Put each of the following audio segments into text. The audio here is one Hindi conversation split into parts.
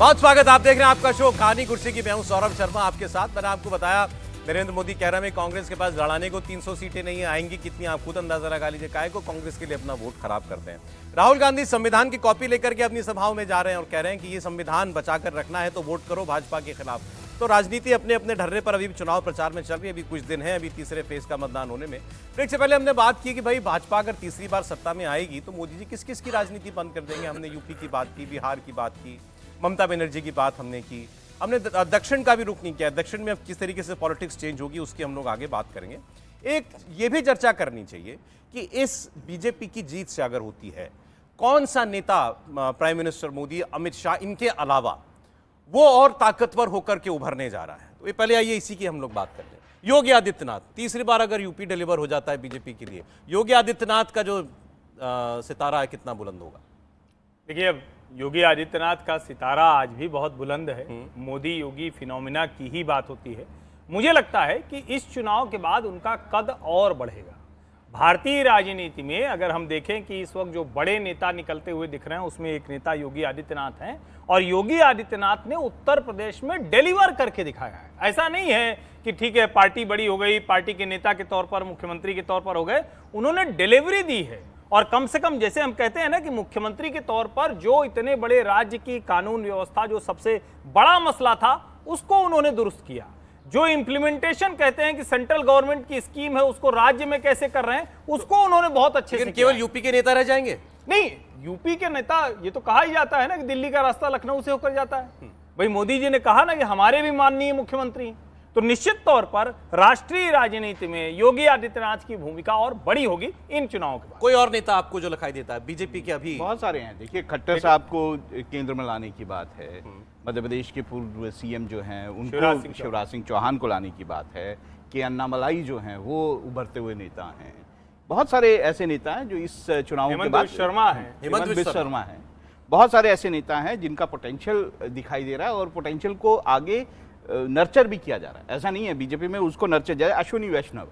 बहुत स्वागत। आप देख रहे हैं आपका शो कहानी कुर्सी की। मैं हूं सौरभ शर्मा आपके साथ। मैंने आपको बताया नरेंद्र मोदी कह रहे हैं कांग्रेस के पास लड़ाने को 300 सीटें नहीं है, आएंगी कितनी आप खुद अंदाजा लगा लीजिए। काहे को कांग्रेस के लिए अपना वोट खराब करते हैं। राहुल गांधी संविधान की कॉपी लेकर के अपनी सभाओं में जा रहे हैं और कह रहे हैं कि ये संविधान बचाकर रखना है तो वोट करो भाजपा के खिलाफ। तो राजनीति अपने अपने ढर्रे पर अभी चुनाव प्रचार में चल रही है। अभी कुछ दिन है, अभी तीसरे फेज का मतदान होने में। ब्रेक से पहले हमने बात की कि भाई भाजपा अगर तीसरी बार सत्ता में आएगी तो मोदी जी किस किस की राजनीति बंद कर देंगे। हमने यूपी की बात की, बिहार की बात की, ममता बनर्जी की बात हमने की, हमने दक्षिण का भी रुख नहीं किया। दक्षिण में अब किस तरीके से पॉलिटिक्स चेंज होगी उसकी हम लोग आगे बात करेंगे। एक ये भी चर्चा करनी चाहिए कि इस बीजेपी की जीत से अगर होती है, कौन सा नेता प्राइम मिनिस्टर मोदी, अमित शाह, इनके अलावा वो और ताकतवर होकर के उभरने जा रहा है। तो ये पहले आइए इसी की हम लोग बात कर लें। योगी आदित्यनाथ तीसरी बार अगर यूपी डिलीवर हो जाता है बीजेपी के लिए, योगी आदित्यनाथ का जो सितारा है कितना बुलंद होगा? देखिए, अब योगी आदित्यनाथ का सितारा आज भी बहुत बुलंद है। मोदी योगी फिनोमिना की ही बात होती है। मुझे लगता है कि इस चुनाव के बाद उनका कद और बढ़ेगा। भारतीय राजनीति में अगर हम देखें कि इस वक्त जो बड़े नेता निकलते हुए दिख रहे हैं उसमें एक नेता योगी आदित्यनाथ हैं, और योगी आदित्यनाथ ने उत्तर प्रदेश में डिलीवर करके दिखाया है। ऐसा नहीं है कि ठीक है पार्टी बड़ी हो गई, पार्टी के नेता के तौर पर, मुख्यमंत्री के तौर पर हो गए, उन्होंने डिलीवरी दी है। और कम से कम जैसे हम कहते हैं ना कि मुख्यमंत्री के तौर पर जो इतने बड़े राज्य की कानून व्यवस्था जो सबसे बड़ा मसला था उसको उन्होंने दुरुस्त किया। जो इम्प्लीमेंटेशन कहते हैं कि सेंट्रल गवर्नमेंट की स्कीम है उसको राज्य में कैसे कर रहे हैं उसको उन्होंने बहुत अच्छे से केवल यूपी के नेता रह जाएंगे? नहीं, यूपी के नेता, ये तो कहा ही जाता है ना कि दिल्ली का रास्ता लखनऊ से होकर जाता है। भाई मोदी जी ने कहा ना कि हमारे भी माननीय मुख्यमंत्री हैं। तो निश्चित तौर पर राष्ट्रीय राजनीति में योगी आदित्यनाथ की भूमिका और बड़ी होगी इन चुनावों के बाद। कोई और नेता आपको जो दिखाई देता है बीजेपी के? अभी बहुत सारे हैं। देखिए, खट्टर साहब को केंद्र में लाने की बात है, मध्य प्रदेश के पूर्व सीएम जो हैं उनको, शिवराज सिंह चौहान को लाने की बात है, के अन्नामलाई जो हैं वो उभरते हुए नेता हैं। बहुत सारे ऐसे नेता हैं जो इस चुनाव के बाद, शर्मा है, हेमंत बिश्व शर्मा है, बहुत सारे ऐसे नेता हैं जिनका पोटेंशियल दिखाई दे रहा है और पोटेंशियल को आगे नर्चर भी किया जा रहा है। ऐसा नहीं है बीजेपी में उसको नर्चर जाए। अश्विनी वैष्णव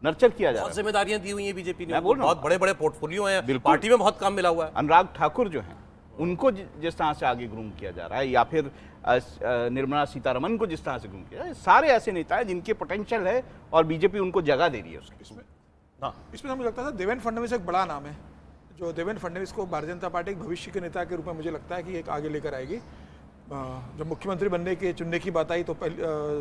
नर्चर किया जा रहा है। बहुत जिम्मेदारियां दी हुई हैं बीजेपी ने, बहुत बड़े बड़े पोर्टफोलियो हैं, पार्टी में बहुत काम मिला हुआ है। अनुराग ठाकुर जो हैं उनको जिस तरह से आगे ग्रूम किया जा रहा है, या फिर निर्मला सीतारमन को जिस तरह से ग्रूम किया जा रहा है, सारे ऐसे नेता हैं जिनके पोटेंशियल है और बीजेपी उनको जगह दे रही है इसमें मुझे लगता है देवेंद्र फडणवीस एक बड़ा नाम है। जो देवेंद्र फडणवीस को भारतीय जनता पार्टी के भविष्य के नेता के रूप में मुझे लगता है कि एक आगे लेकर आएगी। जब मुख्यमंत्री बनने के चुनने की बात आई तो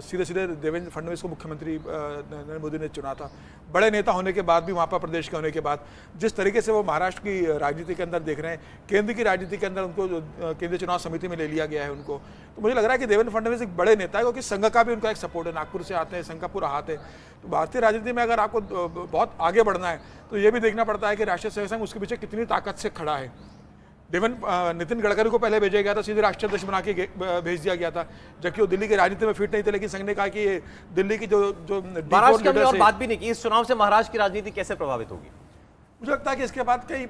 सीधे सीधे देवेंद्र फडणवीस को मुख्यमंत्री नरेंद्र मोदी ने चुना था। बड़े नेता होने के बाद भी, वहाँ पर प्रदेश के होने के बाद, जिस तरीके से वो महाराष्ट्र की राजनीति के अंदर देख रहे हैं, केंद्र की राजनीति के अंदर उनको केंद्रीय चुनाव समिति में ले लिया गया है उनको, तो मुझे लग रहा है कि देवेंद्र फडणवीस एक बड़े नेता है, क्योंकि संघ का भी उनका एक सपोर्ट है। नागपुर से आते हैं, संघ का पूरा हाथ है। तो भारतीय राजनीति में अगर आपको बहुत आगे बढ़ना है तो ये भी देखना पड़ता है कि राष्ट्रीय सेवक संघ उसके पीछे कितनी ताकत से खड़ा है। नितिन गडकरी को पहले भेजा गया था, सीधे राष्ट्रीय अध्यक्ष बना के भेज दिया गया था, जबकि वो दिल्ली की राजनीति में फिट नहीं थे। लेकिन संघ ने कहा कि ये दिल्ली की जो महाराष्ट्र की और बात भी नहीं की। इस चुनाव से महाराष्ट्र की राजनीति कैसे प्रभावित होगी? मुझे लगता है कि इसके बाद कई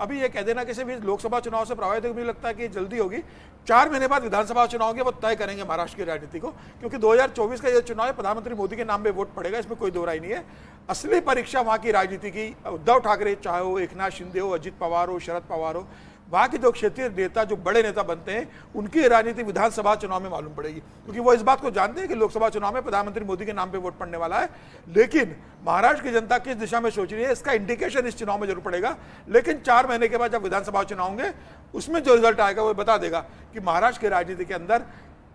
अभी ये कह देना किसी भी लोकसभा चुनाव से प्रभावित है, मुझे लगता है कि जल्दी होगी। 4 महीने बाद विधानसभा चुनाव होंगे, वो तय करेंगे महाराष्ट्र की राजनीति को, क्योंकि 2024 का ये चुनाव है, प्रधानमंत्री मोदी के नाम पे वोट पड़ेगा, इसमें कोई दो राय नहीं है। असली परीक्षा वहाँ की राजनीति की, उद्धव ठाकरे चाहे हो, एकनाथ शिंदे हो, अजित पवार हो, शरद पवार हो, वहाँ के जो क्षेत्रीय नेता, जो बड़े नेता बनते हैं, उनकी राजनीति विधानसभा चुनाव में मालूम पड़ेगी, क्योंकि वो इस बात को जानते हैं कि लोकसभा चुनाव में प्रधानमंत्री मोदी के नाम पे वोट पड़ने वाला है। लेकिन महाराष्ट्र की जनता किस दिशा में सोच रही है, इसका इंडिकेशन इस चुनाव में जरूर पड़ेगा। लेकिन 4 महीने के बाद जब विधानसभा चुनाव होंगे, उसमें जो रिजल्ट आएगा वो बता देगा कि महाराष्ट्र की राजनीति के अंदर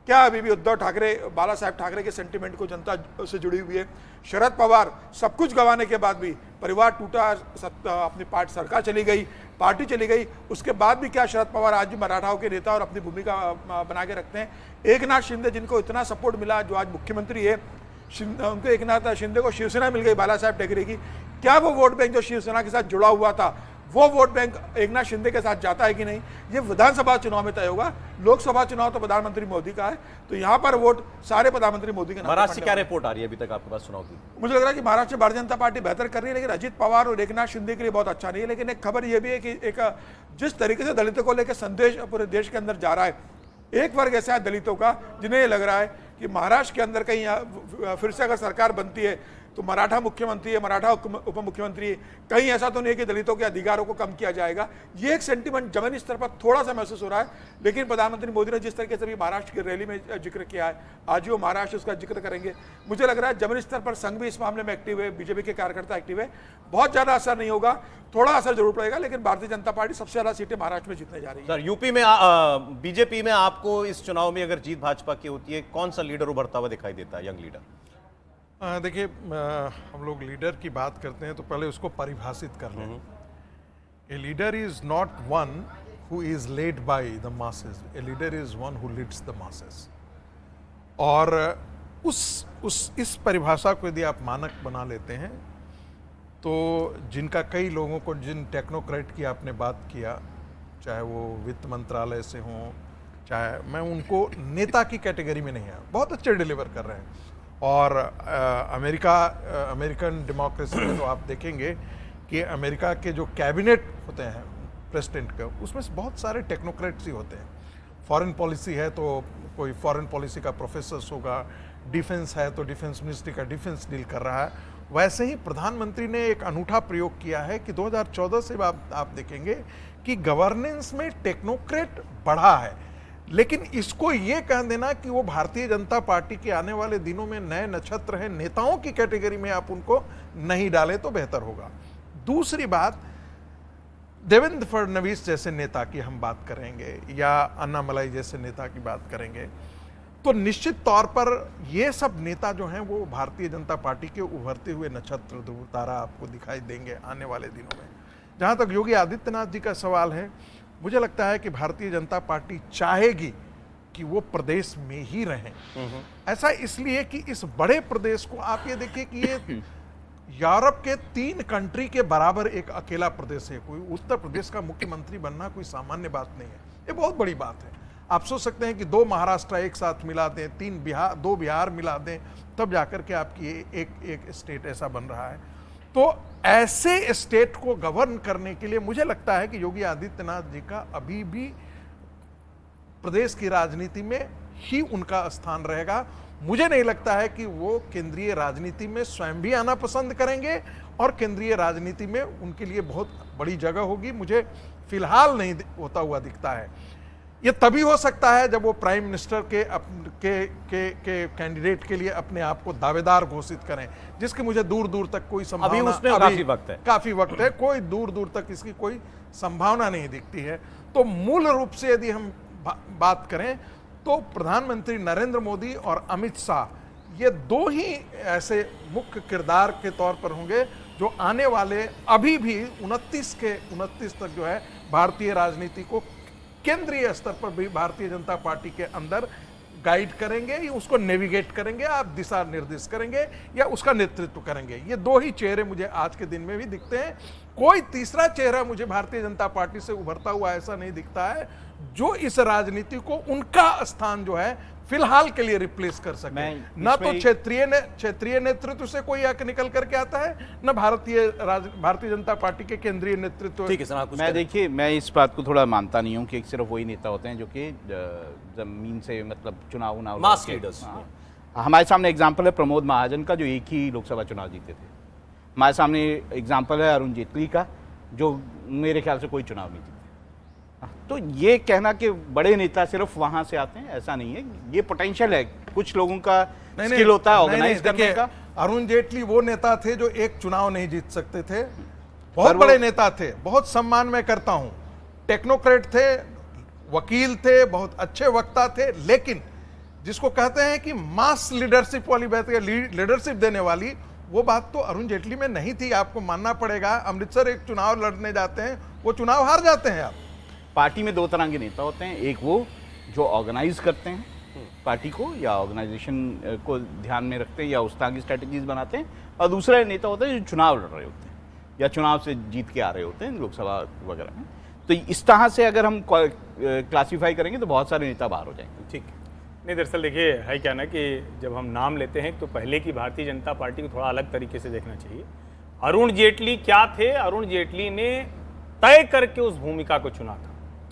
क्या अभी भी उद्धव ठाकरे, बाला साहेब ठाकरे के सेंटिमेंट को जनता से जुड़ी हुई है। शरद पवार सब कुछ गंवाने के बाद भी, परिवार टूटा, अपनी पार्टी, सरकार चली गई, पार्टी चली गई, उसके बाद भी क्या शरद पवार आज भी मराठाओं के नेता और अपनी भूमिका बना के रखते हैं। एकनाथ शिंदे जिनको इतना सपोर्ट मिला, जो आज मुख्यमंत्री है, उनको एकनाथ शिंदे को शिवसेना मिल गई बाला साहेब ठाकरे की, क्या वो वोट बैंक जो शिवसेना के साथ जुड़ा हुआ था वो वोट बैंक एकनाथ शिंदे के साथ जाता है कि नहीं, ये विधानसभा चुनाव में तय होगा। लोकसभा चुनाव तो प्रधानमंत्री मोदी का है, तो यहाँ पर वोट सारे प्रधानमंत्री मोदी के नाम। महाराष्ट्र से क्या रिपोर्ट आ रही है अभी तक आपके पास चुनाव की? मुझे लग रहा है कि महाराष्ट्र में भारतीय जनता पार्टी बेहतर कर रही है, लेकिन अजित पवार और एकनाथ शिंदे के लिए बहुत अच्छा नहीं है। लेकिन एक खबर यह भी है कि एक जिस तरीके से दलितों को लेकर संदेश पूरे देश के अंदर जा रहा है, एक वर्ग ऐसा है दलितों का जिन्हें ये लग रहा है कि महाराष्ट्र के अंदर कहीं फिर से अगर सरकार बनती है तो मराठा मुख्यमंत्री है, मराठा उप मुख्यमंत्री है, कहीं ऐसा तो नहीं है कि दलितों के अधिकारों को कम किया जाएगा। ये एक सेंटिमेंट जमीनी स्तर पर थोड़ा सा महसूस हो रहा है। लेकिन प्रधानमंत्री मोदी ने जिस तरीके से भी महाराष्ट्र की रैली में जिक्र किया है, आज वो महाराष्ट्र उसका जिक्र करेंगे, मुझे लग रहा है जमीनी स्तर पर संघ भी इस मामले में एक्टिव है, बीजेपी के कार्यकर्ता एक्टिव है। बहुत ज्यादा असर नहीं होगा, थोड़ा असर जरूर पड़ेगा, लेकिन भारतीय जनता पार्टी सबसे ज्यादा सीटें महाराष्ट्र में जीतने जा रही है। सर, यूपी में बीजेपी में आपको इस चुनाव में अगर जीत भाजपा की होती है, कौन सा लीडर उभरता हुआ दिखाई देता है, यंग लीडर? देखिए, हम लोग लीडर की बात करते हैं तो पहले उसको परिभाषित कर लें। A leader is not one who is led by the masses, a leader is one who leads the masses. और इस परिभाषा को यदि आप मानक बना लेते हैं तो जिनका कई लोगों को, जिन टेक्नोक्रेट की आपने बात किया, चाहे वो वित्त मंत्रालय से हों, चाहे, मैं उनको नेता की कैटेगरी में नहीं है, बहुत अच्छे डिलीवर कर रहे हैं। और अमेरिकन डेमोक्रेसी में तो आप देखेंगे कि अमेरिका के जो कैबिनेट होते हैं प्रेसिडेंट का, उसमें से बहुत सारे टेक्नोक्रेट्स ही होते हैं। फॉरेन पॉलिसी है तो कोई फॉरेन पॉलिसी का प्रोफेसर होगा, डिफेंस है तो डिफेंस मिनिस्ट्री का डिफेंस डील कर रहा है। वैसे ही प्रधानमंत्री ने एक अनूठा प्रयोग किया है कि 2014 से आप देखेंगे कि गवर्नेंस में टेक्नोक्रेट बढ़ा है। लेकिन इसको ये कह देना कि वो भारतीय जनता पार्टी के आने वाले दिनों में नए नक्षत्र हैं, नेताओं की कैटेगरी में आप उनको नहीं डालें तो बेहतर होगा। दूसरी बात, देवेंद्र फडणवीस जैसे नेता की हम बात करेंगे या अन्नामलाई जैसे नेता की बात करेंगे तो निश्चित तौर पर ये सब नेता जो हैं वो भारतीय जनता पार्टी के उभरते हुए नक्षत्र, ध्रुव तारा आपको दिखाई देंगे आने वाले दिनों में। जहाँ तक योगी आदित्यनाथ जी का सवाल है, मुझे लगता है कि भारतीय जनता पार्टी चाहेगी कि वो प्रदेश में ही रहें। ऐसा इसलिए कि इस बड़े प्रदेश को आप ये देखिए कि ये यूरोप के 3 कंट्री के बराबर एक अकेला प्रदेश है। कोई उत्तर प्रदेश का मुख्यमंत्री बनना कोई सामान्य बात नहीं है, ये बहुत बड़ी बात है। आप सोच सकते हैं कि 2 महाराष्ट्र एक साथ मिला दें, 2 बिहार मिला दें, तब जाकर के आपकी एक स्टेट ऐसा बन रहा है। तो ऐसे स्टेट को गवर्न करने के लिए मुझे लगता है कि योगी आदित्यनाथ जी का अभी भी प्रदेश की राजनीति में ही उनका स्थान रहेगा। मुझे नहीं लगता है कि वो केंद्रीय राजनीति में स्वयं भी आना पसंद करेंगे और केंद्रीय राजनीति में उनके लिए बहुत बड़ी जगह होगी, मुझे फिलहाल नहीं होता हुआ दिखता है। ये तभी हो सकता है जब वो प्राइम मिनिस्टर के कैंडिडेट के लिए अपने आप को दावेदार घोषित करें, जिसकी मुझे दूर दूर तक कोई संभावना, अभी उसमें काफी वक्त है, कोई दूर दूर तक इसकी कोई संभावना नहीं दिखती है। तो मूल रूप से यदि हम बात करें तो प्रधानमंत्री नरेंद्र मोदी और अमित शाह, ये 2 ही ऐसे मुख्य किरदार के तौर पर होंगे जो आने वाले अभी भी 29 तक जो है भारतीय राजनीति को केंद्रीय स्तर पर भी भारतीय जनता पार्टी के अंदर गाइड करेंगे, या उसको नेविगेट करेंगे, आप दिशा निर्देश करेंगे या उसका नेतृत्व करेंगे। ये 2 ही चेहरे मुझे आज के दिन में भी दिखते हैं। कोई तीसरा चेहरा मुझे भारतीय जनता पार्टी से उभरता हुआ ऐसा नहीं दिखता है जो इस राजनीति को उनका स्थान जो है फिलहाल के लिए रिप्लेस कर सके। न तो क्षेत्रीय नेतृत्व से कोई आके निकल करके आता है, न भारतीय जनता पार्टी के केंद्रीय नेतृत्व। ठीक है सर, मैं देखिए, मैं इस बात को थोड़ा मानता नहीं हूँ कि सिर्फ वही नेता होते हैं जो कि जमीन से, मतलब चुनाव मास लीडर्स। हमारे सामने एग्जाम्पल है प्रमोद महाजन का, जो एक ही लोकसभा चुनाव जीते थे। हमारे सामने एग्जाम्पल है अरुण जेटली का, जो मेरे ख्याल से कोई चुनाव नहीं जीते। तो ये कहना कि बड़े नेता सिर्फ वहां से आते हैं, ऐसा नहीं है। ये पोटेंशियल है, कुछ लोगों का स्किल होता है ऑर्गेनाइज करने का। अरुण जेटली वो नेता थे जो एक चुनाव नहीं जीत सकते थे, बहुत बड़े नेता थे, बहुत सम्मान मैं करता हूं, टेक्नोक्रेट थे, वकील थे, बहुत अच्छे वक्ता थे। लेकिन जिसको कहते हैं कि मास लीडरशिप वाली बात, लीडरशिप देने वाली, वो बात तो अरुण जेटली में नहीं थी, आपको मानना पड़ेगा। अमृतसर एक चुनाव लड़ने जाते हैं, वो चुनाव हार जाते हैं। आप पार्टी में 2 तरह के नेता होते हैं, एक वो जो ऑर्गेनाइज करते हैं पार्टी को या ऑर्गेनाइजेशन को ध्यान में रखते हैं या उस तरह की स्ट्रेटजीज बनाते हैं, और दूसरा नेता होता है जो चुनाव लड़ रहे होते हैं या चुनाव से जीत के आ रहे होते हैं लोकसभा वगैरह में। तो इस तरह से अगर हम क्लासीफाई करेंगे तो बहुत सारे नेता बाहर हो जाएंगे। ठीक नहीं, दरअसल देखिए है क्या ना कि जब हम नाम लेते हैं तो पहले की भारतीय जनता पार्टी को थोड़ा अलग तरीके से देखना चाहिए। अरुण जेटली क्या थे? अरुण जेटली ने तय करके उस भूमिका को चुना था।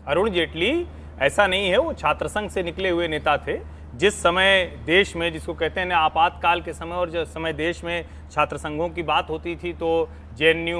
अरुण जेटली ऐसा नहीं है, वो छात्र संघ से निकले हुए नेता थे जिस समय देश में, जिसको कहते हैं ना आपातकाल के समय, और जिस समय देश में छात्र संघों की बात होती थी तो JNU,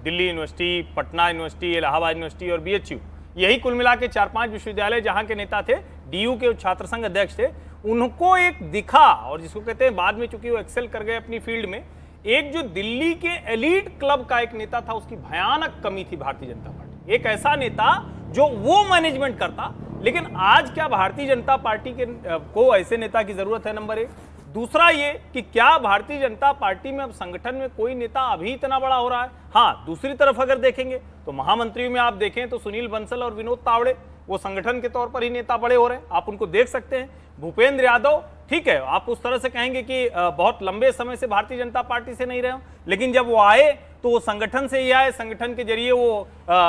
Delhi university, Patna university, Allahabad university और बीएचयू, यही कुल मिला के 4-5 विश्वविद्यालय जहाँ के नेता थे, डीयू के छात्र संघ अध्यक्ष थे, उनको एक दिखा, और जिसको कहते हैं बाद में चूंकि वो एक्सेल कर गए अपनी फील्ड में, एक जो दिल्ली के एलीट क्लब का एक नेता था, उसकी भयानक कमी थी भारतीय जनता पार्टी। एक ऐसा नेता जो वो मैनेजमेंट करता। लेकिन आज क्या भारतीय जनता पार्टी के को ऐसे नेता की जरूरत है? नंबर एक। दूसरा ये कि क्या भारतीय जनता पार्टी में अब संगठन में कोई नेता अभी इतना बड़ा हो रहा है? हाँ, दूसरी तरफ अगर देखेंगे तो महामंत्रियों में आप देखें तो सुनील बंसल और विनोद तावड़े वो संगठन के तौर पर ही नेता बड़े हो रहे हैं, आप उनको देख सकते हैं। भूपेंद्र यादव, ठीक है, आप उस तरह से कहेंगे कि बहुत लंबे समय से भारतीय जनता पार्टी से नहीं रहे हो, लेकिन जब वो आए तो वो संगठन से ही आए, संगठन के जरिए वो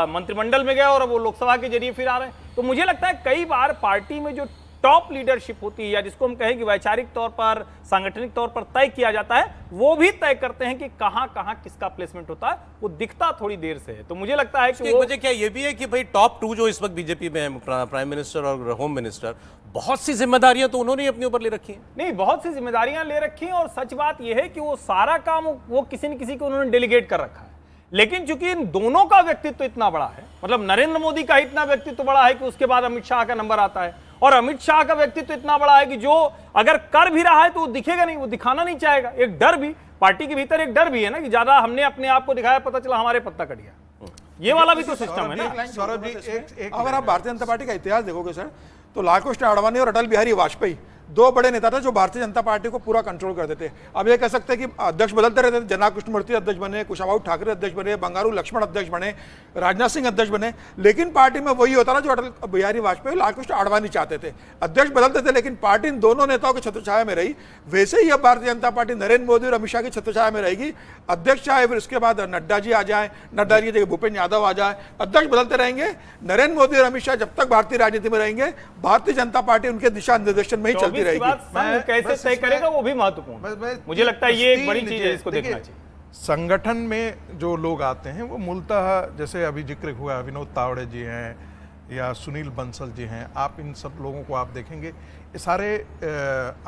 मंत्रिमंडल में गए और वो लोकसभा के जरिए फिर आ रहे हैं। तो मुझे लगता है कई बार पार्टी में जो टॉप लीडरशिप होती है, या जिसको हम कहें कि वैचारिक तौर पर, सांगठनिक तौर पर तय किया जाता है, वो भी तय करते हैं कि कहां कहां किसका प्लेसमेंट होता है, वो दिखता थोड़ी देर से है। तो मुझे लगता है कि वजह क्या ये भी है कि भाई टॉप 2 जो इस वक्त बीजेपी में है, प्राइम मिनिस्टर और होम मिनिस्टर, बहुत सी जिम्मेदारियां तो उन्होंने अपने ऊपर ले रखी हैं। नहीं, बहुत सी जिम्मेदारियां ले रखी हैं, और सच बात यह है कि वो सारा काम वो किसी न किसी को उन्होंने डेलीगेट कर रखा है। लेकिन चूंकि इन दोनों का व्यक्तित्व इतना बड़ा है, मतलब नरेंद्र मोदी का इतना व्यक्तित्व बड़ा है कि उसके बाद अमित शाह का नंबर आता है, और अमित शाह का व्यक्तित्व इतना बड़ा है कि जो अगर कर भी रहा है तो वो दिखेगा नहीं, वो दिखाना नहीं चाहेगा। एक डर भी पार्टी के भीतर, एक डर भी है ना कि ज्यादा हमने अपने आप को दिखाया, पता चला हमारे पत्ता कट गया। ये वाला भी तो सिस्टम है ना। सौरभ जी, एक अगर आप भारतीय जनता पार्टी का इतिहास देखोगे सर, तो लाल कृष्ण आडवाणी और अटल बिहारी वाजपेयी दो बड़े नेता थे जो भारतीय जनता पार्टी को पूरा कंट्रोल करते थे। अब ये कह सकते हैं कि अध्यक्ष बदलते रहते थे, जना कृष्णमूर्ति अध्यक्ष बने, कुशाभाऊ ठाकरे अध्यक्ष बने, बंगारू लक्ष्मण अध्यक्ष बने, राजनाथ सिंह अध्यक्ष बने, लेकिन पार्टी में वही होता ना जो अटल बिहारी वाजपेयी, लाल कृष्ण आडवाणी चाहते थे। अध्यक्ष बदलते थे लेकिन पार्टी इन दोनों नेताओं की छत्रछाया में रही। वैसे ही अब भारतीय जनता पार्टी नरेंद्र मोदी और अमित शाह की छत्रछाया में रहेगी। अध्यक्ष चाहे फिर उसके बाद नड्डा जी आ जाए, नड्डा जी की जगह भूपेन्द्र यादव आ जाए, अध्यक्ष बदलते रहेंगे। नरेंद्र मोदी और अमित शाह जब तक भारतीय राजनीति में रहेंगे, भारतीय जनता पार्टी उनके दिशा निर्देशन में ही चलती रहेगी। कैसे तय करेगा वो भी महत्वपूर्ण। मुझे लगता है ये एक बड़ी चीज है, इसको देखना चाहिए। संगठन में जो लोग आते हैं वो मूलतः, जैसे अभी जिक्र हुआ विनोद तावड़े जी हैं या सुनील बंसल जी हैं, आप इन सब लोगों को आप देखेंगे, ये सारे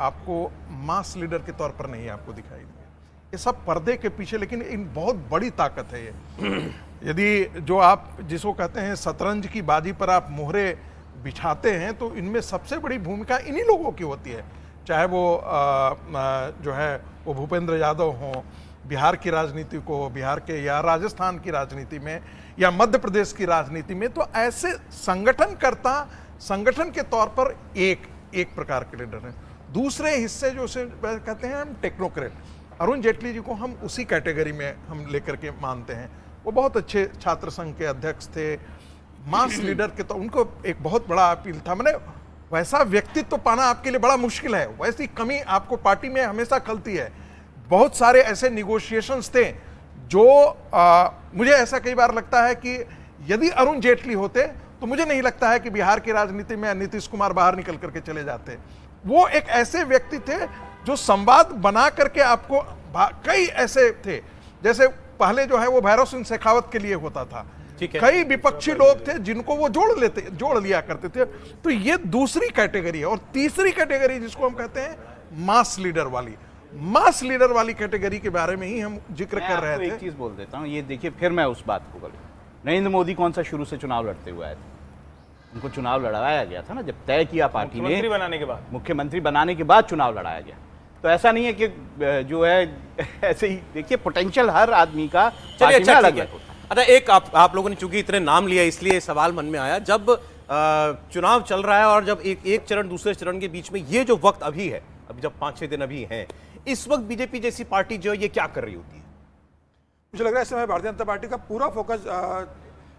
आपको मास लीडर के तौर पर नहीं आपको दिखाई देंगे। ये सब पर्दे के पीछे, लेकिन इन बहुत बड़ी ताकत है ये। यदि जो आप जिसको कहते हैं शतरंज की बाजी पर आप मोहरे बिछाते हैं, तो इनमें सबसे बड़ी भूमिका इन्हीं लोगों की होती है। चाहे वो जो है वो भूपेंद्र यादव हों बिहार की राजनीति को, बिहार के या राजस्थान की राजनीति में या मध्य प्रदेश की राजनीति में, तो ऐसे संगठनकर्ता संगठन के तौर पर एक प्रकार के लीडर हैं। दूसरे हिस्से जो से कहते हैं हम टेक्नोक्रेट, अरुण जेटली जी को हम उसी कैटेगरी में हम लेकर के मानते हैं। वो बहुत अच्छे छात्र संघ के अध्यक्ष थे, मास लीडर के, तो उनको एक बहुत बड़ा अपील था। मैंने वैसा व्यक्तित्व पाना आपके लिए बड़ा मुश्किल है, वैसी कमी आपको पार्टी में हमेशा खलती है। बहुत सारे ऐसे निगोशिएशंस थे जो मुझे ऐसा कई बार लगता है कि यदि अरुण जेटली होते तो मुझे नहीं लगता है कि बिहार की राजनीति में नीतीश कुमार बाहर निकल करके चले जाते। वो एक ऐसे व्यक्ति थे जो संवाद बना करके आपको, कई ऐसे थे जैसे पहले जो है वो भैरव सिंह शेखावत के लिए होता था, कई विपक्षी लोग थे जिनको वो जोड़ लिया करते थे। तो ये दूसरी कैटेगरी है। और तीसरी कैटेगरी जिसको हम कहते हैं मास लीडर वाली कैटेगरी के बारे में ही हम जिक्र कर रहे थे। एक चीज बोल देता हूँ, ये देखिए फिर मैं उस बात को बोलूँ। नरेंद्र मोदी कौन सा शुरू से चुनाव लड़ते हुए आए थे? उनको चुनाव लड़ाया गया था ना, जब तय किया पार्टी ने, मुख्यमंत्री बनाने के बाद चुनाव लड़ाया गया। तो ऐसा नहीं है कि जो है ऐसे ही, देखिए पोटेंशियल हर आदमी का चलिए अलग है। अच्छा, एक आप लोगों ने चूंकि इतने नाम लिया इसलिए सवाल मन में आया, जब चुनाव चल रहा है और जब एक चरण दूसरे चरण के बीच में ये जो वक्त अभी है, अभी जब 5-6 दिन अभी हैं, इस वक्त बीजेपी जैसी पार्टी जो है ये क्या कर रही होती है? मुझे लग रहा है इस समय भारतीय जनता पार्टी का पूरा फोकस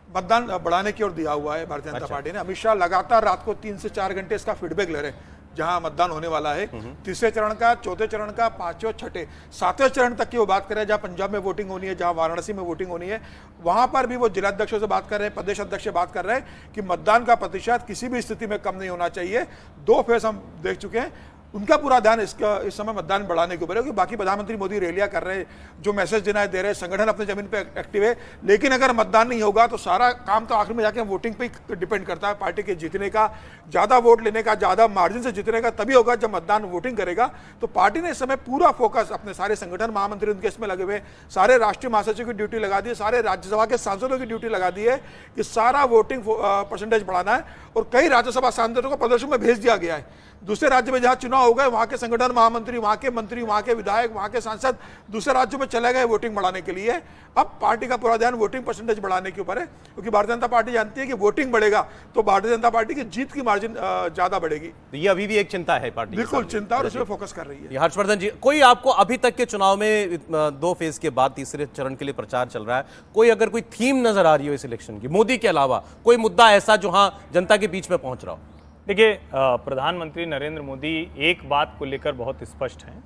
मतदान बढ़ाने की ओर दिया हुआ है। भारतीय जनता पार्टी ने, अमित शाह लगातार रात को 3 से 4 घंटे इसका फीडबैक ले रहे हैं जहां मतदान होने वाला है। तीसरे चरण का, चौथे चरण का, 5वें, 6ठे, 7वें चरण तक की वो बात कर रहे हैं, जहां पंजाब में वोटिंग होनी है, जहां वाराणसी में वोटिंग होनी है, वहां पर भी वो जिलाध्यक्षों से बात कर रहे हैं, प्रदेश अध्यक्ष से बात कर रहे हैं कि मतदान का प्रतिशत किसी भी स्थिति में कम नहीं होना चाहिए। 2 फेज हम देख चुके हैं। उनका पूरा ध्यान इस समय मतदान बढ़ाने के ऊपर है, क्योंकि बाकी प्रधानमंत्री मोदी रैलियां कर रहे हैं, जो मैसेज देना है दे रहे हैं, संगठन अपने जमीन पे एक्टिव है, लेकिन अगर मतदान नहीं होगा तो सारा काम तो आखिर में जाके वोटिंग पे ही डिपेंड करता है। पार्टी के जीतने का, ज्यादा वोट लेने का, ज्यादा मार्जिन से जीतने का तभी होगा जब मतदान वोटिंग करेगा। तो पार्टी ने इस समय पूरा फोकस, अपने सारे संगठन महामंत्री उनके इसमें लगे हुए, सारे राष्ट्रीय महासचिव की ड्यूटी लगा दी है, सारे राज्यसभा के सांसदों की ड्यूटी लगा दी है कि सारा वोटिंग परसेंटेज बढ़ाना है। और कई राज्यसभा सांसदों को प्रदर्शन में भेज दिया गया है। दूसरे राज्य में जहां चुनाव हो गए, वहां के संगठन महामंत्री, वहां के मंत्री, वहां के विधायक, वहां के सांसद दूसरे राज्यों में चले गए वोटिंग बढ़ाने के लिए। अब पार्टी का पूरा ध्यान वोटिंग परसेंटेज बढ़ाने के ऊपर है, क्योंकि भारतीय जनता पार्टी जानती है कि वोटिंग बढ़ेगा तो भारतीय जनता पार्टी की जीत की मार्जिन ज्यादा बढ़ेगी। तो ये अभी भी एक चिंता है पार्टी के बिल्कुल सामने। चिंता, और उसमें फोकस कर रही है। हर्षवर्धन जी, कोई आपको अभी तक के चुनाव में 2 फेज के बाद तीसरे चरण के लिए प्रचार चल रहा है, कोई अगर कोई थीम नजर आ रही हो इस इलेक्शन की, मोदी के अलावा कोई मुद्दा ऐसा जो हाँ जनता के बीच में पहुंच रहा हो? देखिए, प्रधानमंत्री नरेंद्र मोदी एक बात को लेकर बहुत स्पष्ट हैं,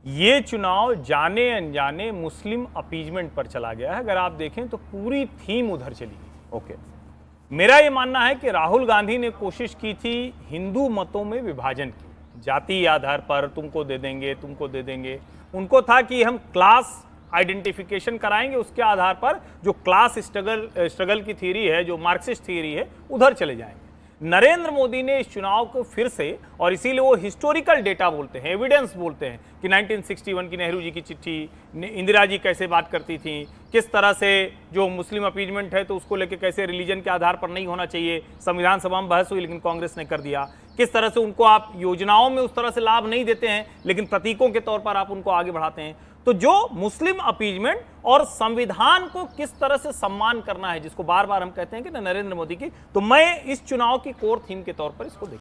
ये चुनाव जाने अनजाने मुस्लिम अपीजमेंट पर चला गया है। अगर आप देखें तो पूरी थीम उधर चली गई। ओके, मेरा ये मानना है कि राहुल गांधी ने कोशिश की थी हिंदू मतों में विभाजन की, जाति आधार पर तुमको दे देंगे, तुमको दे देंगे। उनको था कि हम क्लास आइडेंटिफिकेशन कराएंगे, उसके आधार पर जो क्लास स्ट्रगल की थ्योरी है, जो मार्क्सिस्ट थ्योरी है, उधर चले जाएंगे। नरेंद्र मोदी ने इस चुनाव को फिर से, और इसीलिए वो हिस्टोरिकल डेटा बोलते हैं, एविडेंस बोलते हैं कि 1961 की नेहरू जी की चिट्ठी, इंदिरा जी कैसे बात करती थी, किस तरह से जो मुस्लिम अपीजमेंट है तो उसको लेकर कैसे रिलीजन के आधार पर नहीं होना चाहिए, संविधान सभा में बहस हुई लेकिन कांग्रेस ने कर दिया, किस तरह से उनको आप योजनाओं में उस तरह से लाभ नहीं देते हैं लेकिन प्रतीकों के तौर पर आप उनको आगे बढ़ाते हैं। तो जो मुस्लिम अपीजमेंट और संविधान को किस तरह से सम्मान करना है, जिसको बार बार हम कहते हैं कि नरेंद्र मोदी की, तो मैं इस चुनाव की कोर थीम के तौर पर इसको